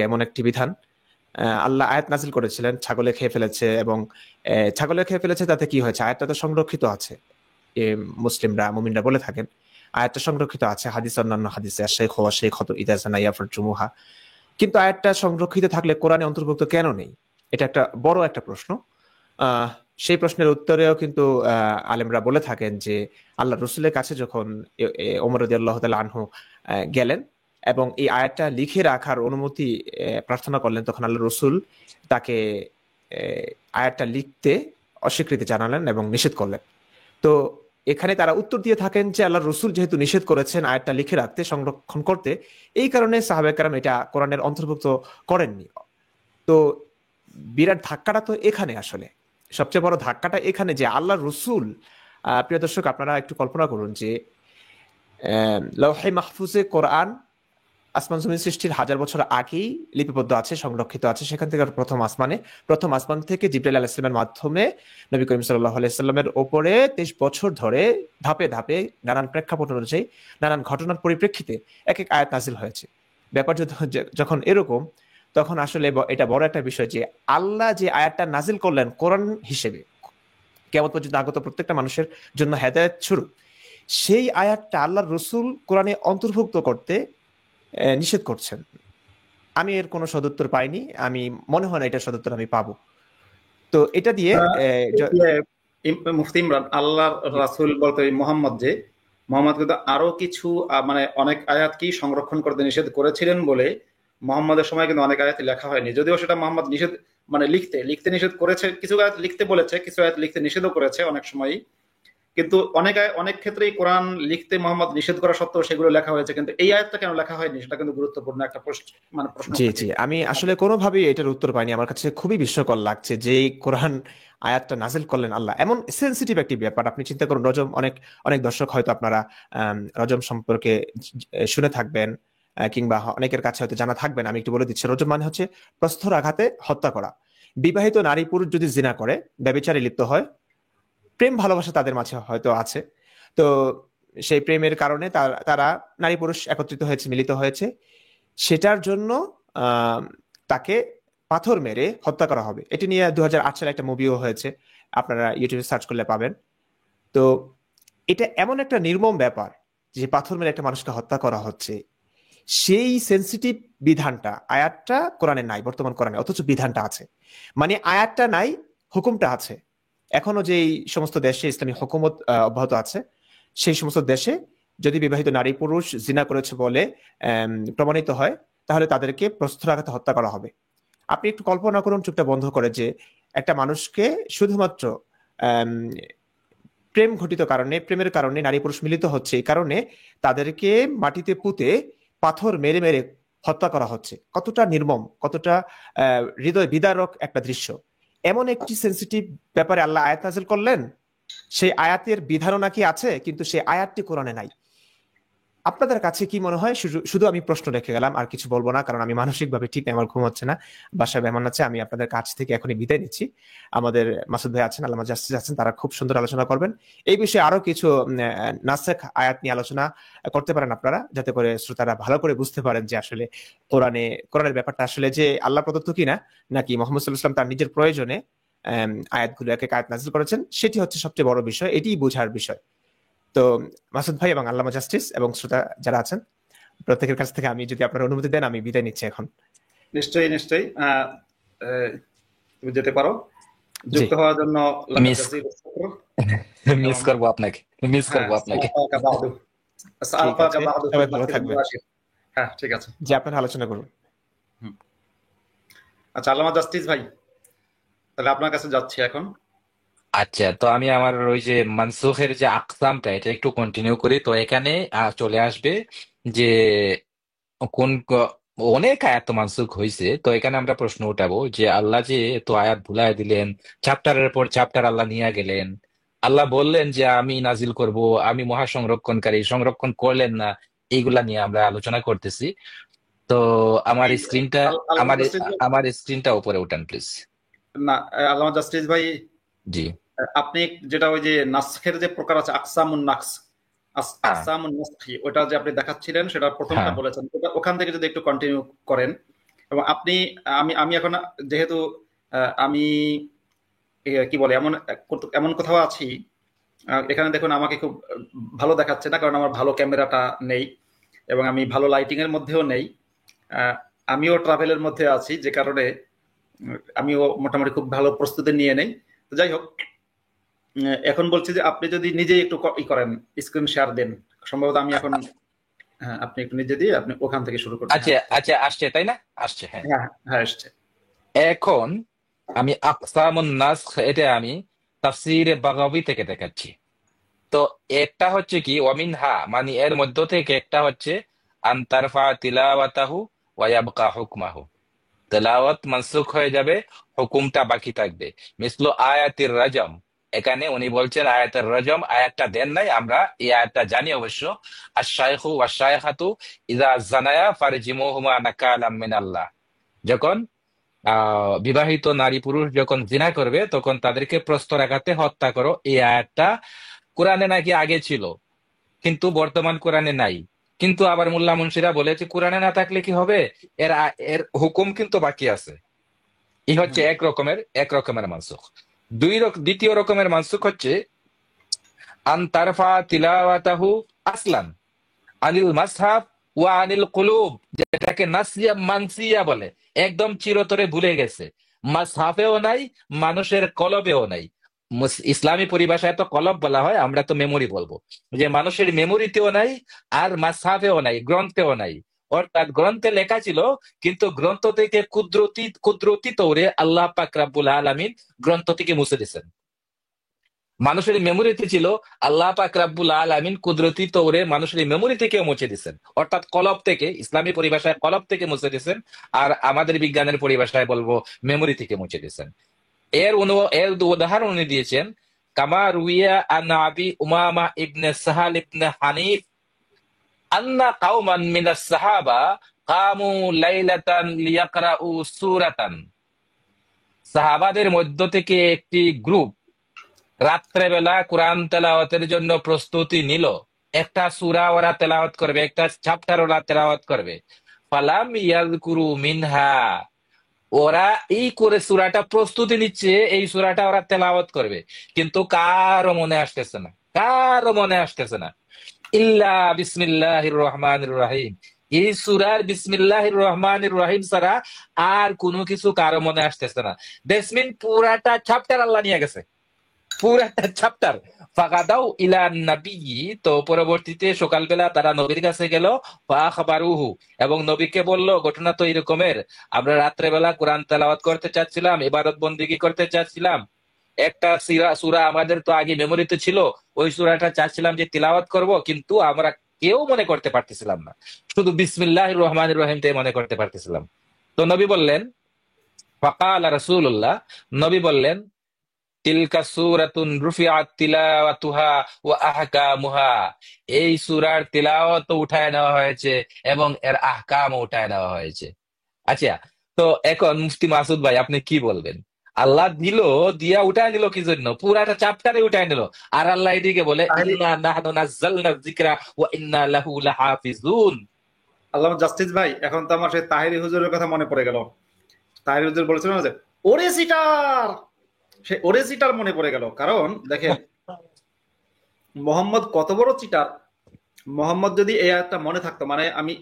এমন একটি বিধান আল্লাহ আয়াত নাজিল করেছিলেন, ছাগলে খেয়ে ফেলেছে, এবং ছাগলে খেয়ে ফেলেছে তাতে কি হয়েছে, আয়াতটা তো সংরক্ষিত আছে। মুসলিমরা মুমিনরা বলে থাকেন আয়াতটা সংরক্ষিত আছে, হাদিস অন্যান্য হাদিসে শেখ হওয়া শেখ হতো ইদা জানাইয়া ফারজুমুহা। কিন্তু আয়াতটা সংরক্ষিত থাকলে কোরআনে অন্তর্ভুক্ত কেন নেই? এটা একটা বড় একটা প্রশ্ন। আহ সেই প্রশ্নের উত্তরেও কিন্তু আলেমরা বলে থাকেন যে আল্লাহ রসুলের কাছে যখন ওমর রাদিয়াল্লাহু তাআলা আনহু গেলেন এবং এই আয়াতটা লিখে রাখার অনুমতি প্রার্থনা করলেন, তখন আল্লাহ রসুল তাকে আয়াতটা লিখতে অস্বীকৃতি জানালেন এবং নিষেধ করলেন। তো এখানে তারা উত্তর দিয়ে থাকেন যে আল্লাহ রসুল যেহেতু নিষেধ করেছেন আয়াতটা লিখে রাখতে, সংরক্ষণ করতে, এই কারণে সাহাবায়ে কেরাম এটা কোরআনের অন্তর্ভুক্ত করেননি। তো বিরাট ধাক্কাটা তো এখানে, আসলে সবচেয়ে বড় ধাক্কাটা এখানে যে আল্লাহ রসুল, প্রিয় দর্শক আপনারা একটু কল্পনা করুন যে লৌহে মাহফুজে কোরআন আসমান জমিন সৃষ্টির 1000 বছর আগেই লিপিবদ্ধ আছে, সংরক্ষিত আছে। সেখান থেকে প্রথম আসমান থেকে জিবরাইল আলাইহিস সালামের মাধ্যমে নবী করিম সাল্লাল্লাহু আলাইহি সাল্লামের ওপরে 23 বছর ধরে ধাপে ধাপে নানান প্রেক্ষাপট অনুযায়ী, নানান ঘটনার পরিপ্রেক্ষিতে এক এক আয়াত নাজিল হয়েছে। ব্যাপার যখন এরকম, তখন আসলে এটা বড় একটা বিষয় যে আল্লাহ যে আয়াতটা নাজিল করলেন কোরআন হিসেবে কিয়ামত পর্যন্ত আগত প্রত্যেকটা মানুষের জন্য হেদায়েত স্বরূপ, সেই আয়াতটা আল্লাহর রসুল কোরআনে অন্তর্ভুক্ত করতে নিষেধ করছেন। আমি এর কোনো সদুত্তর পাইনি, আমি মনে হয় না এটা সদুত্তর আমি পাবো। তো এটা দিয়ে মুফতি ইমরান, আল্লাহর রাসূল বলতে মোহাম্মদ কিন্তু আরো কিছু মানে অনেক আয়াত কি সংরক্ষণ করতে নিষেধ করেছিলেন বলে মোহাম্মদের সময় কিন্তু অনেক আয়াত লেখা হয়নি, যদিও সেটা মোহাম্মদ নিষেধ মানে লিখতে নিষেধ করেছে, কিছু আয়াত লিখতে বলেছে, কিছু আয়াত লিখতে নিষেধও করেছে অনেক সময়ই। কিন্তু অনেক ক্ষেত্রেই কোরআন লিখতে মোহাম্মদ নিষেধ করা সত্ত্বেও সেগুলো লেখা হয়েছে, কিন্তু এই আয়াতটা কেন লেখা হয়নি সেটা কিন্তু গুরুত্বপূর্ণ একটা প্রশ্ন। জি, আমি আসলে কোনোভাবেই এটার উত্তর পাইনি। আমার কাছে খুবই বিস্ময়কর লাগছে যে কোরআন আয়াতটা নাজিল করলেন আল্লাহ। এমন সেন্সিটিভ একটি ব্যাপার, আপনি চিন্তা করুন, রজম, অনেক অনেক দর্শক হয়তো আপনারা রজম সম্পর্কে শুনে থাকবেন, কিংবা অনেকের কাছে হয়তো জানা থাকবেন। আমি একটু বলে দিচ্ছি, রজম মানে হচ্ছে প্রস্তর আঘাতে হত্যা করা। বিবাহিত নারী পুরুষ যদি জিনা করে, ব্যভিচারে লিপ্ত হয়, প্রেম ভালোবাসা তাদের মাঝে হয়তো আছে, তো সেই প্রেমের কারণে তারা নারী পুরুষ একত্রিত হয়েছে, মিলিত হয়েছে, সেটার জন্য তাকে পাথর মেরে হত্যা করা হবে। এটি নিয়ে 2008 সালে একটা মুভিও হয়েছে, আপনারা ইউটিউবে সার্চ করলে পাবেন। তো এটা এমন একটা নির্মম ব্যাপার যে পাথর মেরে একটা মানুষকে হত্যা করা হচ্ছে, সেই সেন্সিটিভ বিধানটা, আয়াতটা কোরআনে নাই, বর্তমান কোরআনে, অথচ বিধানটা আছে। মানে আয়াতটা নাই, হুকুমটা আছে। এখনো যেই সমস্ত দেশে ইসলামী হুকুমত অব্যাহত আছে, সেই সমস্ত দেশে যদি বিবাহিত নারী পুরুষ জিনা করেছে বলে প্রমাণিত হয়, তাহলে তাদেরকে প্রস্তরাঘাতে হত্যা করা হবে। আপনি একটু কল্পনা করুন চুপটা বন্ধ করে যে একটা মানুষকে শুধুমাত্র প্রেম ঘটিত কারণে, প্রেমের কারণে নারী পুরুষ মিলিত হচ্ছে, এই কারণে তাদেরকে মাটিতে পুঁতে পাথর মেরে মেরে হত্যা করা হচ্ছে। কতটা নির্মম, কতটা হৃদয় বিদারক একটা দৃশ্য। এমন একটি সেন্সিটিভ ব্যাপারে আল্লাহ আয়াত নাযিল করলেন, সেই আয়াতের বিধানও নাকি আছে, কিন্তু সেই আয়াতটি কোরআনে নাই। আপনাদের কাছে কি মনে হয়? শুধু আমি প্রশ্ন রেখে গেলাম, আর কিছু বলবো না, কারণ আমি মানসিকভাবে ঠিক নেই, আমার ঘুম হচ্ছে না, বাসায় মেহমান আছে। আমি আপনাদের কাছ থেকে এখনই বিদায় নিচ্ছি। আমাদের মাসুদ ভাই আছেন, আল্লামা জাস্টিস আছেন, তারা খুব সুন্দর আলোচনা করবেন এই বিষয়ে। আরো কিছু নাসেখ আয়াত নিয়ে আলোচনা করতে পারেন আপনারা, যাতে করে শ্রোতারা ভালো করে বুঝতে পারেন যে আসলে কোরআনের ব্যাপারটা আসলে যে আল্লাহ প্রদত্ত কিনা, নাকি মুহাম্মদ সাল্লাল্লাহু আলাইহি ওয়াসাল্লাম তার নিজের প্রয়োজনে আয়াতগুলো এক এক আয়াত নাযিল করেছেন, সেটি হচ্ছে সবচেয়ে বড় বিষয়, এটিই বোঝার বিষয়। তো মাসুদ ভাই এবং আল্লামা জাস্টিস এবং শ্রোতা যারা আছেন, প্রত্যেকের কাছ থেকে আমি, যদি আপনারা অনুমতি দেন, আমি বিদায় নিচ্ছি এখন। নিশ্চয়ই তুমি যেতে পারো। যুক্ত হওয়ার জন্য মিস করবো আপনাকে। ভালো থাকবেন। হ্যাঁ, ঠিক আছে, যে আপনারা আলোচনা করুন। আচ্ছা, আল্লামা জাস্টিস ভাই, তাহলে আপনার কাছে যাচ্ছি এখন। আচ্ছা, তো আমি আমার ওই যে মানসুখের যে আকসামটা, এটা একটু কন্টিনিউ করি। তো এখানে চলে আসবে যে কোন অনেক আয়াত তো মানসুখ হয়েছে, তো এখানে আমরা প্রশ্ন উঠাবো যে আল্লাহ যে এত আয়াত ভুলাই দিলেন, চ্যাপ্টারের পর চ্যাপ্টার আল্লাহ নিয়ে গেলেন, আল্লাহ বললেন যে আমি নাজিল করব, আমি মহা সংরক্ষণকারী, সংরক্ষণ করলেন না, এইগুলা নিয়ে আমরা আলোচনা করতেছি। তো আমার স্ক্রিনটা উপরে উঠান প্লিজ। না, আল্লামা জাস্টিস ভাই, জি, আপনি যেটা ওই যে নাসখের যে প্রকার আছে, আকসামুন নাকস, আকসামুন নাসখি, ওটা যে আপনি দেখাচ্ছিলেন, সেটা প্রথমটা বলেছেন, ওখান থেকে যদি একটু কন্টিনিউ করেন, এবং আপনি, আমি আমি এখন যেহেতু আমি কি বলে এমন এমন কোথাও আছি, এখানে দেখুন আমাকে খুব ভালো দেখাচ্ছে না, কারণ আমার ভালো ক্যামেরাটা নেই এবং আমি ভালো লাইটিং এর মধ্যেও নেই। আহ, আমিও ট্রাভেলের মধ্যে আছি, যে কারণে আমিও মোটামুটি খুব ভালো প্রস্তুতি নিয়ে নেই। তো যাই হোক, এখন বলছি যে আপনি যদি নিজেই একটু ই করেন, স্ক্রিন শেয়ার দেন, সম্ভবত আমি এখন, হ্যাঁ আপনি একটু নিজে দিয়ে আপনি ওখান থেকে শুরু করবেন। আচ্ছা হ্যাঁ আচ্ছা, আসছে তাই না? আসছে, হ্যাঁ। হ্যাঁ হ্যাঁ এসছে। এখন আমি আকসামুন নাসখ, এটা আমি তাফসীরে বাগাবী থেকে দেখাচ্ছি। তো একটা হচ্ছে কি ওয়ামিনহা, মানে এর মধ্য থেকে একটা হচ্ছে আন তারফা তিলাওয়াতাহু ওয়া ইয়াবকা হুকমাহু, তেলাওয়াত মানসুখ হয়ে যাবে, হুকুমটা বাকি থাকবে। মিসলু আয়াতির রাজম, এখানে উনি বলছেন আয়াতের রজম, আয়াতটা দেন নাই, আমরা এই আয়াতটা জানি অবশ্য। আশ-শাইখু ওয়াশ-শাইখাতু ইযা জানায়া ফারজিমুহুমা নাকালাম মিনাল্লাহ, যখন বিবাহিত নারী পুরুষ যখন জিনা করবে তখন তাদেরকে প্রস্তরাঘাতে হত্যা করো, এই আয়াতটা কোরআনে নাকি আগে ছিল কিন্তু বর্তমান কোরআনে নাই। কিন্তু আবার মোল্লা মুন্সিরা বলেছে কোরআনে না থাকলে কি হবে, এর হুকুম কিন্তু বাকি আছে। এই হচ্ছে হুম। এক রকমের মানসুখ। দ্বিতীয় রকমের মানসুখ হচ্ছে আন তারফা তিলাওয়াতাহু আসলান আনিল মাসহাব ওয়া আনিল কুলুব, যেটাকে নাসিয়া মানসিয়া বলে, একদম চিরতরে ভুলে গেছে। মাসহাফেও নাই, মানুষের কলবেও নাই। ইসলামী পরিভাষায় তো কলব বলা হয়, আমরা তো মেমোরি বলবো, যে মানুষের মেমোরিতেও নাই, আর মাসহাফেও নাই, গ্রন্থেও নাই। অর্থাৎ গ্রন্থে লেখা ছিল কিন্তু গ্রন্থ থেকে কুদরতি কুদরতি তৌরে আল্লাহ পাক রাব্বুল আলামিন গ্রন্থ থেকে মুছে দিয়েছেন। মানুষের মেমোরিতে ছিল, আল্লাহ পাক রাব্বুল আলামিন কুদরতি তৌরে মানুষের মেমোরি থেকেও মুছে দিচ্ছেন, অর্থাৎ কলব থেকে, ইসলামী পরিভাষায় কলব থেকে মুছে দিচ্ছেন, আর আমাদের বিজ্ঞানের পরিভাষায় বলবো মেমোরি থেকে মুছে দিচ্ছেন। এর উদাহরণ উনি দিয়েছেন কামা রুইয়া আন আবি উমামা ইবনে সাহাল ইবনে হানিফ আন্না কাওমান মিনাস সাহাবা কামু লাইলাতান লিয়াকরাউ সূরাতান, সাহাবাদের মধ্য থেকে একটি গ্রুপ রাত্রেবেলা কোরআন তেলাওয়াতের জন্য প্রস্তুতি নিল। একটা সূরা ওরা তেলাওয়াত করবে, একটা চ্যাপ্টার ওরা তেলাওয়াত করবে। ফালাম ইয়াযকুরু মিনহা, ওরা এই করে সূরাটা প্রস্তুতি নিচ্ছে, এই সূরাটা ওরা তেলাওয়াত করবে, কিন্তু কারো মনে আসতেছে না, কারো মনে আসতেছে না ইল্লা বিসমিল্লাহির রহমানির রহিম, এই সূরার বিসমিল্লাহির রহমানির রহিম ছাড়া আর কোনো কিছু কারো মনে আসতেছে না। দ্যাটস পুরাটা চ্যাপ্টার আল্লাহ নিয়ে গেছে, পুরাটা চ্যাপ্টার। ফাগাদাউ ইলা নবী, তো পরবর্তীতে সকালবেলা তারা নবীর কাছে গেল, ফাখবারুহু, এবং নবীকে বলল ঘটনা তো এরকমের, আমরা রাত্রেবেলা কোরআন তেলাওয়াত করতে চাচ্ছিলাম, ইবাদত বন্দেগী করতে চাচ্ছিলাম, একটা সূরা আমাদের তো আগে মেমোরিতে ছিল, ওই সূরাটা চাচ্ছিলাম যে তিলাওয়াত করব, কিন্তু আমরা কেউ মনে করতে পারতেছিলাম না, শুধু বিসমিল্লাহির রহমানির রহিমটাই মনে করতে পারতেছিলাম। তো নবী বললেন, ফাকালা রাসূলুল্লাহ, নবী বললেন, তিলকা সূরাতুন রুফিআত তিলাওয়াতুহা ওয়া আহকামুহা, এই সূরার তিলাওয়াত উঠায় নেওয়া হয়েছে এবং এর আহকামও উঠায় নেওয়া হয়েছে। আচ্ছা, তো এখন মুফতি মাসুদ ভাই আপনি কি বলবেন? আল্লাহ দিল, দিয়া উঠায় নিল কি জন্য? পুরাটা চ্যাপ্টারে উঠায় নিল, আর আল্লাহ এদিকে বলে তাহলে ইন্না নাহনু নাযালনা যিকরা ওয়া ইন্না লাহু লাহাফিজুন। আল্লাহ জাস্টিস ভাই, এখন তো আমার সেই তাহিরি হুজুরের কথা মনে পড়ে গেল। তাহিরি হুজুর বলেছিল না যে ওরে সিটার, সে ওরে চিটার মনে পড়ে গেল। কারণ দেখেন মোহাম্মদ কত বড় চিটার। মোহাম্মদ যদি এই আয়াতটা মনে থাকতো, মানে আমি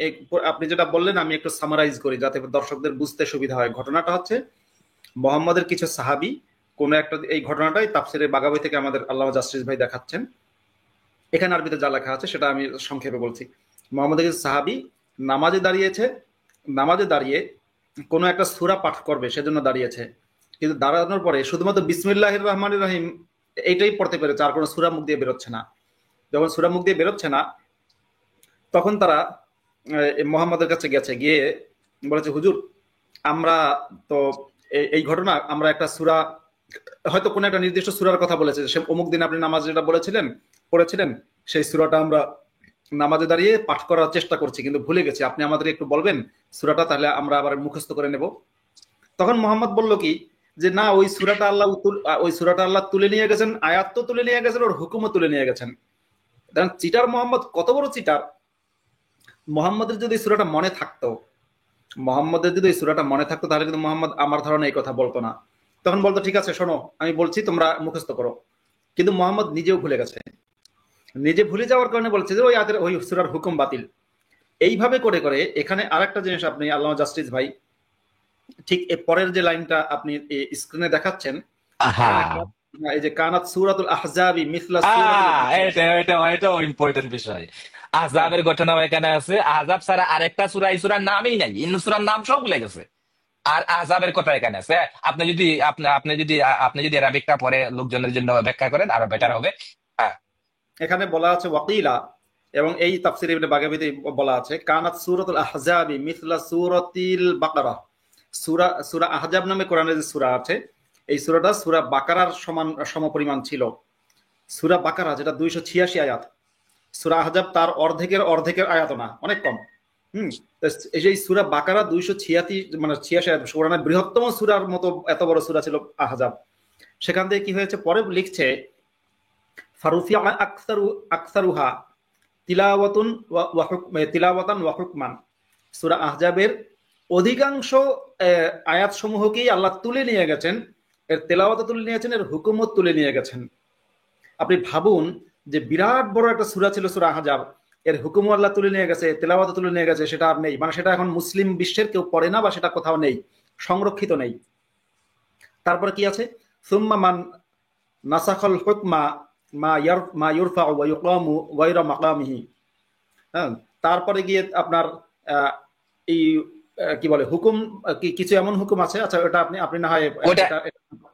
আপনি যেটা বললেন আমি একটু সামারাইজ করি যাতে দর্শকদের বুঝতে সুবিধা হয়। ঘটনাটা হচ্ছে মোহাম্মদের কিছু সাহাবী কোন একটা, এই ঘটনাটাই তাফসিরে বাগাবী থেকে আমাদের আল্লাহ জাস্টিস ভাই দেখাচ্ছেন, এখানে আরবিতে যা লেখা আছে সেটা আমি সংক্ষেপে বলছি। মোহাম্মদের কিছু সাহাবী নামাজে দাঁড়িয়েছে, নামাজে দাঁড়িয়ে কোনো একটা সূরা পাঠ করবে সেজন্য দাঁড়িয়েছে, কিন্তু দাঁড়ানোর পরে শুধুমাত্র বিসমিল্লাহির রহমানির রহিম এইটাই পড়তে পেরেছে, আর কোনো সূরা মুখ দিয়ে বেরোচ্ছে না। যখন সূরা মুখ দিয়ে বেরোচ্ছে না, তখন তারা মোহাম্মদের কাছে গেছে, গিয়ে বলেছে হুজুর আমরা তো এই ঘটনা, আমরা একটা সূরা, হয়তো কোনো একটা নির্দিষ্ট সূরার কথা বলেছে, সে অমুক দিন আপনি নামাজ যেটা বলেছিলেন পড়েছিলেন, সেই সূরাটা আমরা নামাজে দাঁড়িয়ে পাঠ করার চেষ্টা করছি কিন্তু ভুলে গেছি, আপনি আমাদের একটু বলবেন সূরাটা, তাহলে আমরা আবার মুখস্থ করে নেব। তখন মোহাম্মদ বলল কি, যে না, ওই সূরাটা আল্লাহ তুলে নিয়ে গেছেন, আয়াত তো তুলে নিয়ে গেছেন, ওর হুকুমও তুলে নিয়ে গেছেন। চিটার মোহাম্মদ কত বড় চিটার। মোহাম্মদের যদি সূরাটা মনে থাকতো মোহাম্মদের যদি এই সূরাটা মনে থাকতো তাহলে কিন্তু মোহাম্মদ আমার ধারণা এই কথা বলতো না। তখন বলতো ঠিক আছে শোনো আমি বলছি তোমরা মুখস্থ করো। কিন্তু মোহাম্মদ নিজেও ভুলে গেছে, নিজে ভুলে যাওয়ার কারণে বলছে যে ওই আয়াতের ওই সূরার হুকুম বাতিল। এইভাবে করে করে এখানে আরেকটা জিনিস আপনি আল্লামা জাস্টিস ভাই ঠিক এর পরের যে লাইনটা আপনি স্ক্রিনে দেখাচ্ছেন, এখানে হ্যাঁ, এই যে কানাত সূরাতুল আহজাবি মিসলা সূরাতিল এটা এটা এটাও ইম্পর্টেন্ট বিষয়। আহজাবের ঘটনাও এখানে আছে। আহজাব ছাড়া আরেকটা সূরা এই সূরার নামই নাই, ইন সূরার নাম সব ভুলে গেছে। আর আহজাবের কথা এখানে আছে। আপনি যদি আপনি যদি অ্যারাবিকটা পরে লোকজনের জন্য ব্যাখ্যা করেন আরো বেটার হবে। হ্যাঁ, এখানে বলা আছে ওয়াকিলা, এবং এই তাফসীর ইবনে বাগাবীতে বলা আছে কানাত সূরাতুল আহজাবি মিসলা সূরাতিল বাকারা। সূরা আহজাব নামে কোরআনের যে সূরা আছে, এই সূরাটা সূরা বাকারার সমান সমপরিমাণ ছিল। সূরা বাকারা যেটা 286 আয়াত, সূরা আহজাব তার অর্ধেকের আয়াত না, অনেক কম। তো এই যে সূরা বাকারা 286 মানে 86 আয়াত, কোরআনের বৃহত্তম সূরার মতো এত বড় সূরা ছিল আহজাব। সেখান থেকে কি হয়েছে পরে লিখছে ফারুফিয়া আকসারুহা তিলাওয়াতুন তিলাওয়াতান ওয়া হুকমান। সূরা আহজাবের অধিকাংশ আয়াত সমূহকেই আল্লাহ তুলে নিয়ে গেছেন, এর তেলাওয়াত তুলে নিয়েছেন, এর হুকুমত তুলে নিয়ে গেছেন। আপনি ভাবুন যে বিরাট বড় একটা সূরা ছিল সূরা আহজাব, এর হুকুম আল্লাহ তুলে নিয়ে গেছে, তেলাওয়াত তুলে নিয়ে গেছে, সেটা আর নেই। মানে সেটা এখন মুসলিম বিশ্বের কেউ পড়ে না বা সেটা কোথাও নেই, সংরক্ষিত নেই। তারপরে কি আছে সুম্মা মান নাসাখাল হুকমা মা ইউরফাউ ওয়া ইউকামু গায়রা মাকামিহি। হ্যাঁ, তারপরে গিয়ে আপনার এই কি বলে হুকুম, কিছু এমন হুকুম আছে, আচ্ছা ওটা আপনি না হয় ওটা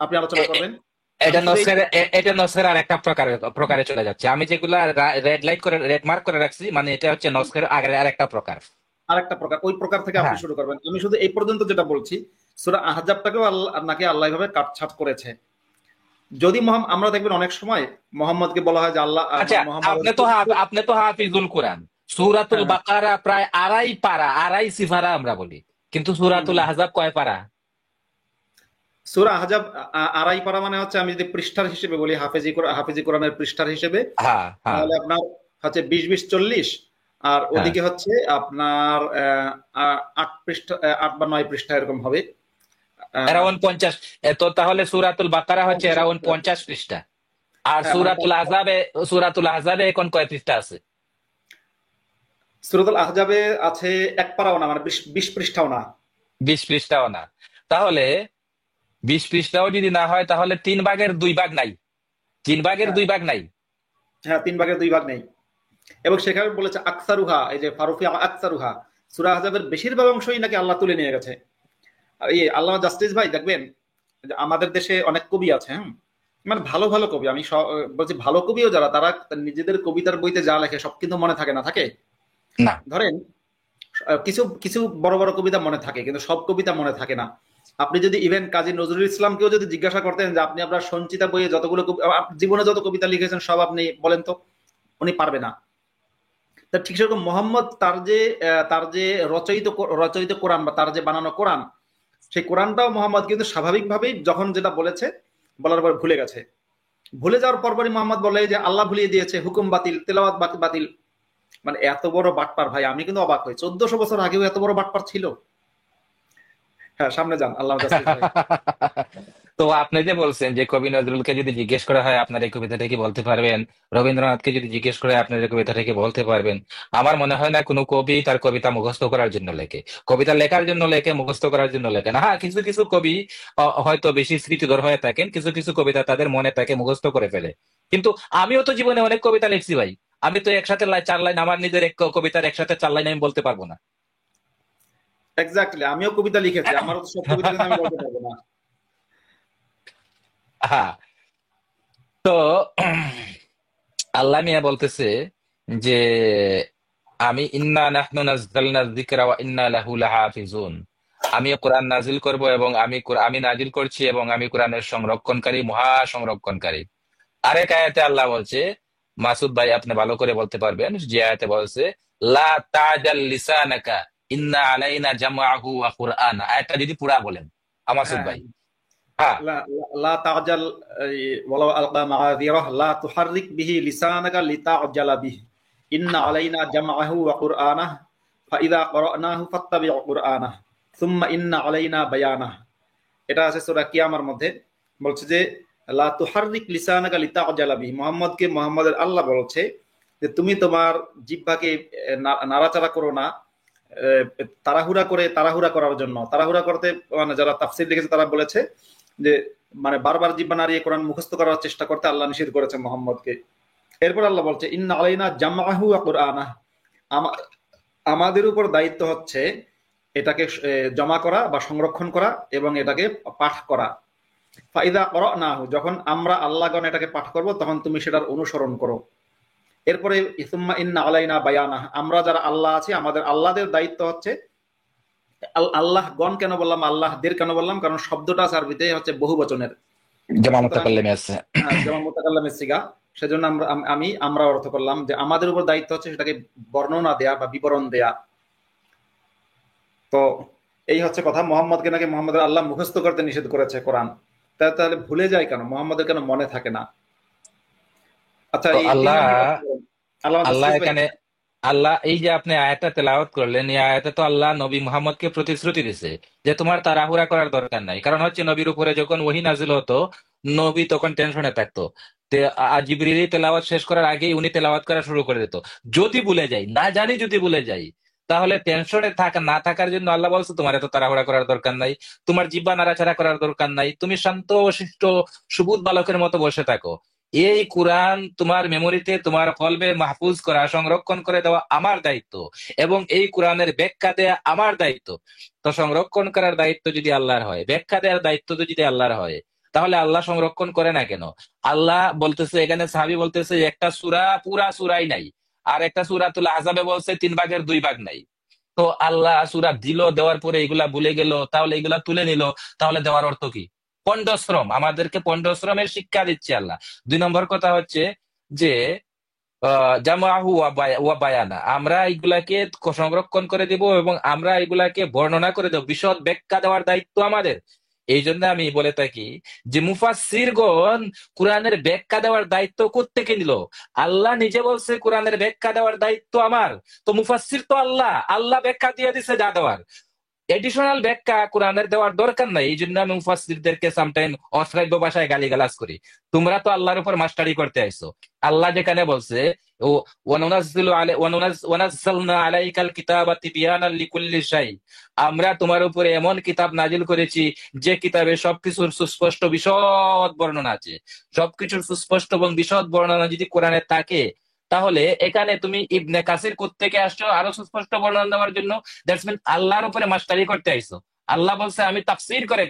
আপনি আলোচনা করবেন। এটা আমি শুধু এটা নস্কের আর একটা প্রকারে চলে যাচ্ছে। আমি যেগুলা রেড মার্ক করে রাখছি, মানে এটা হচ্ছে নস্কের আগের আর একটা প্রকার। আরেকটা প্রকার, ওই প্রকার থেকে আপনি হ্যাঁ, শুরু করবেন। আমি শুধু এই পর্যন্ত যেটা বলছি, সূরা আহজাবটাকেও নাকি আল্লাহ ভাবে কাটছাট করেছে। যদি আমরা দেখবেন অনেক সময় মোহাম্মদকে বলা হয় যে আল্লাহ আচ্ছা, মোহাম্মদ। আপনি তো হাফিজুল কোরআন। সূরাতুল হ্যাঁ, বাকারা প্রায় আড়াই পারা, আড়াই সিফারা আমরা বলি, কিন্তু সূরাতুল আহজাব কয় পারা? সূরা আহজাব আড়াই পারা, মানে হচ্ছে আমি যদি পৃষ্ঠার হিসেবে বলি, হাফেজি কোরআনের পৃষ্ঠার হিসেবে, হ্যাঁ, হ্যাঁ, তাহলে আপনার হচ্ছে 20-20-40, আর হ্যাঁ, ওদিকে হচ্ছে আপনার 8 পৃষ্ঠা, 8 বা 9 পৃষ্ঠা এরকম হবে। অ্যারাউন্ড 50। তো তাহলে সূরাতুল বাকারা হচ্ছে 50 অ্যারাউন্ড পৃষ্ঠা। 50 পৃষ্ঠা। আর হ্যাঁ মানে সূরাতুল আহজাবে এখন কয় পৃষ্ঠা আছে? সূরাতুল আহজাবে আছে এক পারাও না, মানে 20 পৃষ্ঠাও না। 20 পৃষ্ঠাও না। তাহলে 20 পৃষ্ঠাও যদি না হয় তাহলে 3/2 নাই। 3/2 নাই। হ্যাঁ, 3/2 নেই। এবং সেখানে বলেছে আকসারুহা, এই যে ফারুফি আকসারুহা, সূরা আহজাবের বেশিরভাগ অংশই নাকি আল্লাহ তুলে নিয়ে গেছে। আর এই আল্লামা জাস্টিস ভাই দেখবেন যে আমাদের দেশে অনেক কবি আছে, মানে ভালো ভালো কবি, আমি বলছি ভালো কবিও যারা, তারা নিজেদের কবিতার বইতে যা লেখে সব কিন্তু মনে থাকে না, থাকে। না, ধরেন কিছু কিছু বড় বড় কবিতা মনে থাকে, কিন্তু সব কবিতা মনে থাকে না। আপনি যদি ইভেন কাজী নজরুল ইসলামকেও যদি জিজ্ঞাসা করতেন যে আপনি আপনার সঞ্চিতা বইয়ে যতগুলো জীবনে যত কবিতা লিখেছেন সব আপনি বলেন তো, উনি পারবে না। তা ঠিক সেরকম মোহাম্মদ তার যে রচয়িত কোরআন বা তার যে বানানো কোরআন, সেই কোরআনটাও মোহাম্মদ কিন্তু স্বাভাবিকভাবেই যখন যেটা বলেছে বলার পর ভুলে গেছে। ভুলে যাওয়ার পরপরই মোহাম্মদ বলে যে আল্লাহ ভুলিয়ে দিয়েছে, হুকুম বাতিল, তেলাওয়াত বাতিল। মানে এত বড় বাটপার ভাই, আমি কিন্তু অবাক হই, 1400 বছর আগেও এত বড় বাটপার ছিল। হ্যাঁ, সামনে যান আল্লাহ জাস্টিস ভাই। তো আপনি যে বলছেন যে কবি নজরুলকে যদি জিজ্ঞেস করা হয় আপনার এই কবিতাটা কি বলতে পারবেন, রবীন্দ্রনাথকে যদি জিজ্ঞেস করে আপনার এই কবিতাটা কি বলতে পারবেন, আমার মনে হয় না কোনো কবি তার কবিতা মুখস্থ করার জন্য লেখে। কবিতা লেখার জন্য লেখে, মুখস্থ করার জন্য লেখে না। হ্যাঁ, কিছু কিছু কবি হয়তো বেশি স্মৃতিধর হয়ে থাকেন, কিছু কিছু কবিতা তাদের মনে থাকে, মুখস্থ করে ফেলে। কিন্তু আমিও তো জীবনে অনেক কবিতা লিখছি ভাই। আমি তো একসাথে 4 লাইন, আমার নিজের এক কবিতার একসাথে 4 লাইন আমি বলতে পারবো না। এক্স্যাক্টলি, আমিও কবিতা লিখেছি, আমারও তো সব কবিতা কিন্তু আমি বলতে পারবো না। হ্যাঁ। তো আল্লাহ মিয়া বলতেছে যে আমি ইন্না নাহনু নাযালনা যিকরা ওয়া ইন্না লাহু লাহাফিজুন। আমি কোরআন নাজিল করব এবং আমি নাজিল করছি এবং আমি কোরআনের সংরক্ষণকারী, মহা সংরক্ষণকারী। আরেক আয়াতে আল্লাহ বলছে, মাসুদ ভাই আপনি ভালো করে বলতে পারবেন, যে আয়াতে বলছে লা তাজাল লিসানাকা ইন্না আলাইনা জামআহু ওয়া কুরআন। আয়াতটা যদি পুরা বলেন মাসুদ হ্যাঁ, ভাই। হ্যাঁ, লা তাজাল ওয়ালাউ আলকা মাআযিরাহ লা তুহাররিক বিহি লিসানাকা লিতাজালা বিহি ইন্না আলাইনা জামআহু ওয়া কুরআনাহ ফাইদা ক্বরানাহু ফাত্তাবিউ কুরআনাহ সুম্মা ইন্না আলাইনা বায়ানাহ। এটা আছে সূরা কিয়ামার মধ্যে, বলছে যে লা তুহাররিক লিসানাকা লিতা'জালা বিহি, মুহাম্মদের আল্লাহ বলছে যে তুমি তোমার জিহ্বাকে নাড়াচাড়া করো না তাড়াহুড়া করার জন্য। তাড়াহুড়া করতে মানে যারা তাফসীর লিখেছে তারা বলেছে যে মানে বারবার জিহ্বা নাড়িয়ে কোরআন মুখস্থ করার চেষ্টা করতে আল্লাহ নিষেধ করেছে মুহাম্মদকে। এরপর আল্লাহ বলছে ইন্না আলাইনা জামআহু ওয়া কুরআনাহ, আমাদের উপর দায়িত্ব হচ্ছে এটাকে জমা করা বা সংরক্ষণ করা এবং এটাকে পাঠ করা। ফাইদা ক্বরানাহু, যখন আমরা আল্লাহগণ এটাকে পাঠ করব তখন তুমি সেটার অনুসরণ করো। এরপরে সুম্মা ইন্না আলাইনা বায়ানাহ, আমরা যারা আল্লাহ আছি আমাদের আল্লাহদের দায়িত্ব হচ্ছে, আল্লাহ গণ কেন বললাম, আল্লাহদের কেন বললাম, কারণ শব্দটা আরবিতে হচ্ছে বহু বচনের, জামা মুতাকাল্লিম আছে। যেমন মুতাকাল্লিমের সিগা, সেজন্য আমরা অর্থ করলাম যে আমাদের উপর দায়িত্ব হচ্ছে সেটাকে বর্ণনা দেয়া বা বিবরণ দেয়া। তো এই হচ্ছে কথা। মুহাম্মদকে নাকি মুহাম্মদের আল্লাহ মুখস্থ করতে নিষেধ করেছে কোরআন, তাহলে ভুলে যায় কেন, মুহাম্মদের কেন মনে থাকে না? আচ্ছা, তো এই আল্লাহ এখানে আল্লাহ এই যে আপনি আয়াতটা তেলাওয়াত করলেন, এই আয়াতে তো আল্লাহ নবী মুহাম্মদকে প্রতিশ্রুতি দিছে যে তোমার তাড়াহুড়া করার দরকার নাই। কারণ হচ্ছে নবীর উপরে যখন ওহী নাজিল হতো নবী তখন টেনশনে থাকতো, জিবরিল তেলাওয়াত শেষ করার আগেই উনি তেলাওয়াত করা শুরু করে দিত। যদি ভুলে যাই, না জানি যদি ভুলে যাই, তাহলে টেনশনে না থাকার জন্য আল্লাহ বলছে তোমার এত তাড়াহুড়া করার দরকার নাই, তোমার জিহ্বা নাড়াচাড়া করার দরকার নাই, তুমি শান্ত শিষ্ট সুবুধ বালকের মতো বসে থাকো। এই কোরআন তোমার মেমোরিতে, তোমার কলবে মাহফুজ করা, সংরক্ষণ করে দেওয়া আমার দায়িত্ব, এবং এই কোরআনের ব্যাখ্যা দেয়া আমার দায়িত্ব। তো সংরক্ষণ করার দায়িত্ব যদি আল্লাহর হয়, ব্যাখ্যা দেওয়ার দায়িত্ব তো যদি আল্লাহর হয়, তাহলে আল্লাহ সংরক্ষণ করে না কেন? আল্লাহ বলতেছে, এখানে সাহাবী বলতেছে একটা সূরা পুরা সূরাই নাই, আর একটা সূরাতুল আহজাবে বলছে 3/2 নাই। তো আল্লাহ সূরা দিল, দেওয়ার পরে এগুলা ভুলে গেল, তাহলে এগুলা তুলে নিল, তাহলে দেওয়ার অর্থ কি? পণ্ডশ্রম, আমাদেরকে পণ্ডশ্রমের শিক্ষা দিচ্ছে আল্লাহ। 2 নম্বর কথা হচ্ছে যে জামাহু ওয়া বায়ানা, আমরা এগুলাকে সংরক্ষণ করে দিব এবং আমরা এগুলাকে বর্ণনা করে দেব, বিশদ ব্যাখ্যা দেওয়ার দায়িত্ব আমাদের। এই জন্য আমি বলে থাকি যে মুফাসসিরগণ কোরআনের ব্যাখ্যা দেওয়ার দায়িত্ব কোত্থেকে নিল? আল্লাহ নিজে বলছে কোরআনের ব্যাখ্যা দেওয়ার দায়িত্ব আমার, তো মুফাসসির তো আল্লাহ ব্যাখ্যা দিয়ে দিছে যা দেওয়ার। এডিশনাল ব্যাখ্যা কোরআনের দেওয়ার দরকার নাই। এই জন্য আমি মুফাসসিরদেরকে সামটাইম অশ্রাব্য ভাষায় গালিগালাজ করি, তোমরা তো আল্লাহর উপর মাস্টারি করতে আইছো। আল্লাহ যেখানে বলছে ওয়ানাজ্জালনা আলাইকাল কিতাবা তিবয়ানাল লিকুল্লি শাই, আমরা তোমার উপরে এমন কিতাব নাজিল করেছি যে কিতাবে সবকিছুর সুস্পষ্ট বিশদ বর্ণনা আছে। সবকিছুর সুস্পষ্ট এবং বিশদ বর্ণনা যদি কোরআনে থাকে, তাহলে এখানে তুমি ইবনে কাসির কোত্থেকে আসছো আরো সুস্পষ্ট বর্ণনা দেওয়ার জন্য? দ্যাটস মিন আল্লাহর উপরে মাস্টারি করতে আইছো। আল্লাহ বলছে আমি তাফসীর করে,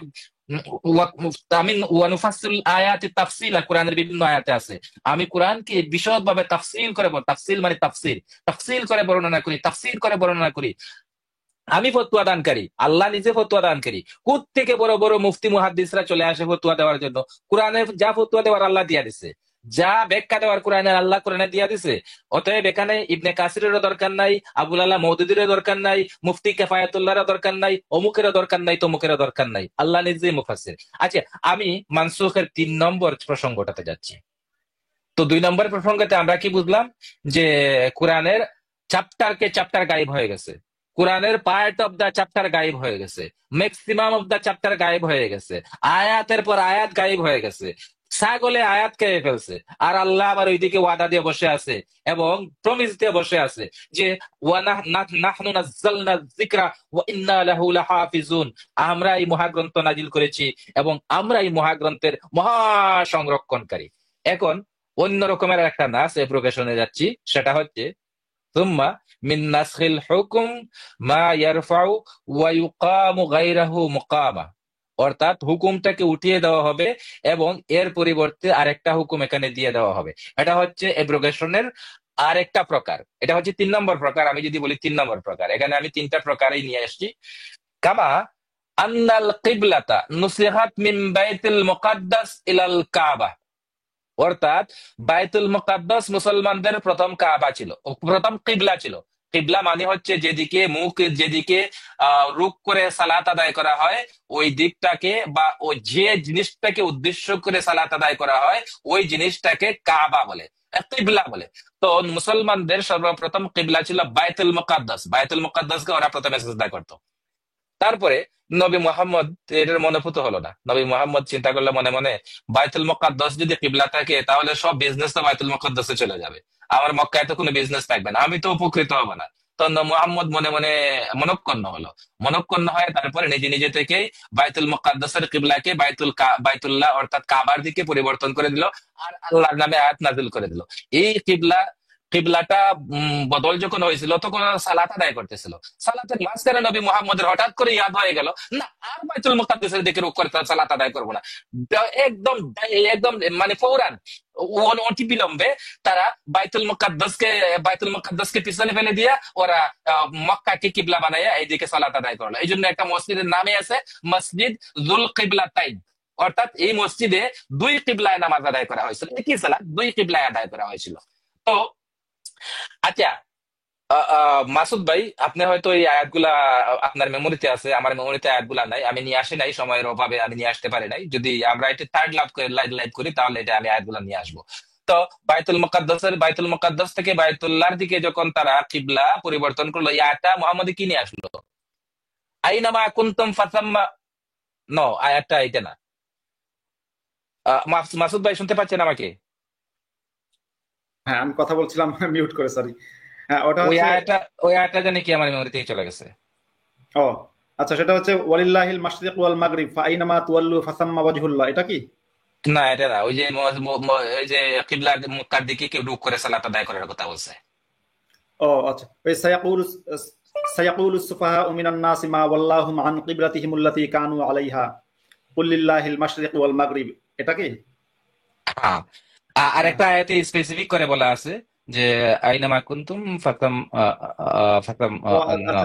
আমি ওয়ানুফাসসিল আয়াতি তাফসীলা, কোরআনের বিভিন্ন আয়াতে আছে আমি কোরআনকে বিশদভাবে তাফসীল করে, তাফসীল মানে তাফসীল করে বর্ণনা করি, তাফসীর করে বর্ণনা করি। আমি ফতোয়া দানকারী, আল্লাহ নিজে ফতোয়া দানকারী। কোত্থেকে বড় বড় মুফতি মুহাদ্দিসরা চলে আসে ফতোয়া দেওয়ার জন্য? কোরআনে যা ফতোয়া দেওয়ার আল্লাহ দিয়া দিছে, যা ব্যাখ্যা দেওয়ার কোরআনের আল্লাহ কোরআনে দিয়া দিছে। অতএব এখানে ইবনে কাসিরেরও দরকার নাই, আবুল আলা মওদুদিরও দরকার নাই, মুফতি কিফায়াতুল্লাহরও দরকার নাই, অমুকেরও দরকার নাই, তমুকেরও দরকার নাই, আল্লাহ নিজেই মুফাসসির। আচ্ছা, আমি মানসুখের 3 নম্বর প্রসঙ্গটাতে যাচ্ছি। তো 2 নম্বর প্রসঙ্গতে আমরা কি বুঝলাম? যে কোরআনের চ্যাপ্টার গায়েব হয়ে গেছে, কোরআনের পার্ট অফ দা চ্যাপ্টার গায়েব হয়ে গেছে, ম্যাক্সিমাম অফ দা চ্যাপ্টার গায়েব হয়ে গেছে, আয়াতের পর আয়াত গায়েব হয়ে গেছে, ছাগলে আয়াত খেয়ে ফেলছে। আর আল্লাহ আবার ওইদিকে ওয়াদা দিয়ে বসে আছে এবং প্রমিস দিয়ে বসে আছে যে নাহনু নাযালনা যিকরা ওয়া ইন্না লাহু লাহাফিজুন, আমরা এই মহাগ্রন্থ নাজিল করেছি এবং আমরা এই মহাগ্রন্থের মহা সংরক্ষণকারী। এখন অন্য রকমের একটা নাস এপ্রোকেশনে যাচ্ছি, সেটা হচ্ছে সুম্মা মিন নাসখিল হুকুম মা ইয়ারফাউ ওয়া ইউকামু গায়রাহু মুকামা, অর্থাৎ হুকুমটাকে উঠিয়ে দেওয়া হবে এবং এর পরিবর্তে আরেকটা হুকুম এখানে দিয়ে দেওয়া হবে। এটা হচ্ছে এব্রোগেশনের আরেকটা প্রকার। এটা হচ্ছে 3 নম্বর প্রকার। আমি যদি বলি 3 নম্বর প্রকার, এখানে আমি 3টা প্রকারই নিয়ে আসছি। কামা আন্নাল কিবলাতা নুসিহাত মিন বাইতুল মুকাদ্দাস ইলাল কাবা, অর্থাৎ বাইতুল মুকাদ্দাস মুসলমানদের প্রথম কাবা ছিল, প্রথম কিবলা ছিল। কিবলা মানে হচ্ছে যেদিকে মুখ, যেদিকে রুখ করে সালাত আদায় করা হয় ওই দিকটাকে, বা ওই যে জিনিসটাকে উদ্দেশ্য করে সালাত আদায় করা হয় ওই জিনিসটাকে কাবা বলে, কিবলা বলে। তো মুসলমানদের সর্বপ্রথম কিবলা ছিল বাইতুল মুকাদ্দাস, বাইতুল মুকাদ্দাসকে ওরা প্রথমে সিজদা করতো। তারপরে নবী মোহাম্মদ এটার মনোভূত হলো না, নবী মোহাম্মদ চিন্তা করলো মনে মনে, বাইতুল মুকাদ্দাস যদি কিবলা থাকে তাহলে সব বিজনেস তো বাইতুল মুকাদ্দাসে চলে যাবে, আমার মক্কায় তো কোনো বিজনেস থাকবে না, আমি তো উপকৃত হব না। তো মোহাম্মদ মনে মনে মনঃক্ষুণ্ণ হলো, মনঃক্ষুণ্ণ হয়ে তারপরে নিজে নিজে থেকেই বাইতুল মুকাদ্দাসের কিবলাকে বাইতুল্লাহ অর্থাৎ কাবার দিকে পরিবর্তন করে দিল, আর আল্লাহর নামে আয়াত নাযিল করে দিল। এই কিবলাটা বদল যখন হয়েছিল তখন ওরা সালাত আদায় করতেছিল, সালাতের মাঝখানে নবী মুহাম্মদের হঠাৎ করে ইয়াদ হয়ে গেল, না আর বাইতুল মুকাদ্দাসের দিকে রুখ করে সালাত আদায় করবো না। একদম একদম মানে ফৌরান অতি বিলম্বে তারা বাইতুল মুকাদ্দাসকে পিছনে ফেলে দিয়ে ওরা মক্কাকে কিবলা বানাইয়া এইদিকে সালাত আদায় করলো। এই জন্য একটা মসজিদের নামে আছে মসজিদ জুল কিবলাতাইন, অর্থাৎ এই মসজিদে দুই কিবলায় নামাজ আদায় করা হয়েছিল, একই সালাত দুই কিবলায় আদায় করা হয়েছিল। তো আচ্ছা, মাসুদ ভাই আপনি হয়তো এই আয়াতগুলা আপনার মেমোরিতে আছে, আমার মেমোরিতে আয়াতগুলা নাই, আমি নিয়ে আসি নাই, সময়ের অভাবে আমি নিয়ে আসতে পারি নাই। যদি আমরা এটা থার্ড লাইভ করি তাহলে এটা আমি আয়াতগুলা নিয়ে আসবো। তো বাইতুল মুকাদ্দাস থেকে বাইতুল্লাহর দিকে যখন তারা কিবলা পরিবর্তন করলো, এই আয়াতটা মুহাম্মদ কি নিয়ে আসলো? আইনামা কুনতুম ফাসাম্মা, নো আয়াতটা এটা না। মাসুদ ভাই শুনতে পাচ্ছেন আমাকে? হ্যাঁ, আমি কথা বলছিলাম, মিউট করে, সরি। হ্যাঁ, ওটা ওই হচ্ছে, আয়াতটা ওই আয়াতটা জানি কি আমার মেমোরি থেকে চলে গেছে। ও আচ্ছা, সেটা হচ্ছে ওয়ালিল্লাহিল মাশরিক ওয়াল মাগরিব ফাআইনামা তুওয়াল্লু ফাসাম্মা ওয়াজহুল্লাহ, এটা কি? না এটা না, ওই যে ওই যে কিবলার মক্কার দিকে কেউ রুখ করে সালাত আদায় করার কথা বলছে। ও আচ্ছা, ওই সায়াকুলু সুফাহাউ মিনান নাসি মা ওয়াল্লাহুম আন কিবলাতিহিম আল্লাতী কানু আলাইহা কুল লিল্লাহিল মাশরিক ওয়াল মাগরিব, এটা কি? হ্যাঁ, আর একটা আয়াতে স্পেসিফিক করে বলা আছে যে আইনামা কুনতুম ফাতাম ফাতাম ও আচ্ছা, না,